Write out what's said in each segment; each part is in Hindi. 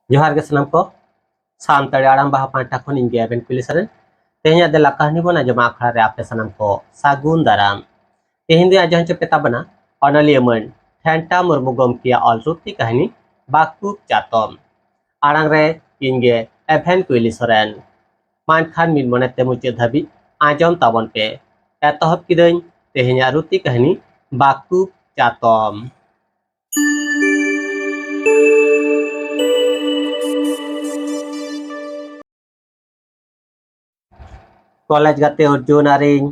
जोहार के सनम को सानताड़ी आड़ाम बाहा पांटा खन इंगे एबेन कुली सरेन तेहnya de la kahani bona jama akhara re ape sanam ko sagun daram tehin dia ajan cepet tabana onaliaman thenta murmu gomkia alruti kahani bakuk chatom arang re inge even kuili soren man khan min monate muche dhabi ajam tabon pe etohop kidain tehnya ruti kahani bakuk chatom college गते अर्जुन आरिन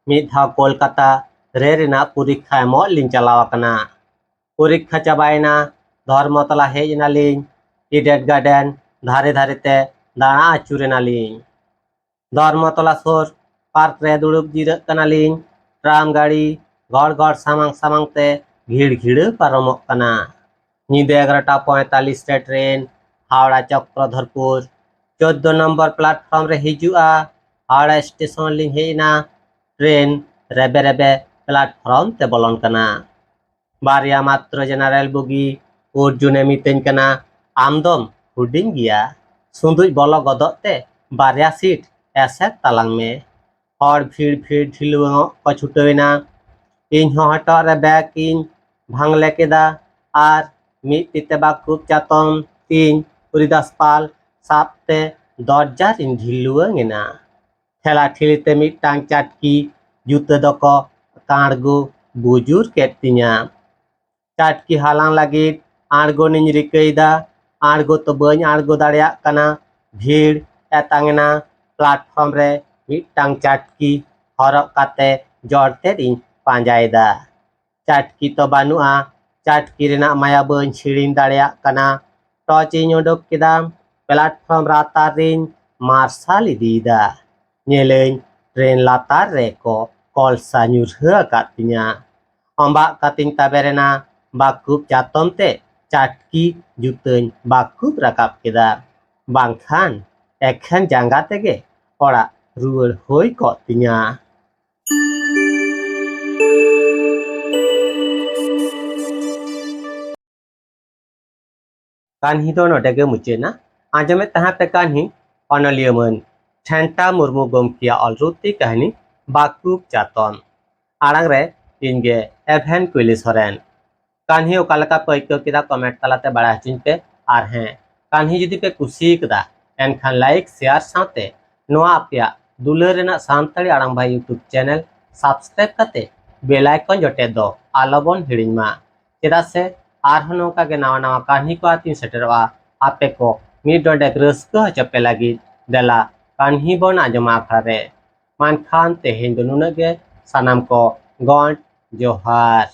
मिद धाव कोलकाता रे रेना परीक्षा एमो लिंग चलाव कना परीक्षा चाबायना धर्मतला हेजना लिंग इडेट गार्डन धारे धारे ते दाना आचुरेना लिंग धर्मतला सोर पार्क रे दुड़ुब जिरग कना लिंग ट्राम गाड़ी गड़ गड़ सामांग सामांग ते घिड़ घिड़ पारमोग कना नींदे 11:45 रे train Howrah Chakradharpur 14 number platform रे हिजुआ हावड़ा स्टेशन लिंग हेना ट्रेन रेबे रेबे प्लेटफॉर्म ते बोलन कना बारिया मात्र जनरल बुगी अर्जुने मितेन कना आमदम हुडिंग गिया सुंदुज बोलो गदत ते बारिया सीट ऐसे तलांग में और भीड़ भीड़ ढिलुओ को छुटवेना इन हटो रे बैग इन भांगले केदा आर मित तिते बाकुक चातम तीन उरिदास पाल सापते दरजार इन ढिलुओ गेना ठेला ठेलीते मिटांग चाटकी जुते दको कांडगो बुजुर केतिnya चाटकी हालां लगी आड़गो निज रिकईदा आड़गो तो बन आड़गो दाड़िया कना भीड़ एतांगना प्लेटफॉर्म रे मिटांग चाटकी हरक काते जड़ते इन पांजायदा चाटकी तो बानुआ चाटकी रेना माया बन छिड़िन दाड़िया कना टॉच इन उडुक केदा platform रातार Rin martial इदीदा nyeleng tren latar reko kolsa nyurha katinya ombak kating taberena bakuk chatom te chatki juteuñ bakuk rakap keda bangkhan ekhen jangga tege orak ruwar hoi kok tinya kanhi do nodege muchena anjame taha pe kanhi onoliaman ठेंटा मुर्मू गमकिया अलरुति कहनी बाकुक चातन आड़ांग रे इनगे एभेन कुइली सोरेन कान्ही ओकालका पैको किदा कमेंट तलाते बड़ा हचिन पे आर हैं कान्ही जुदी पे कुसी कदा एनखान लाइक शेयर साथे नोआ आपया दुलर रेना सानताड़ी आड़ांग भाई यूट्यूब चैनल सब्सक्राइब कते बेल आइकन जटे दो आलोबन हिड़िंगमा चेदा से आरहन नोका के नवा नवा कान्ही को आतिन सेटरवा आपे को मिड डोडे रस्को हचपे लगी देला कान्ही बन आजमा आखड़े मानखान तेहेन दुनुनगे सनाम को गॉन्ट जोहार।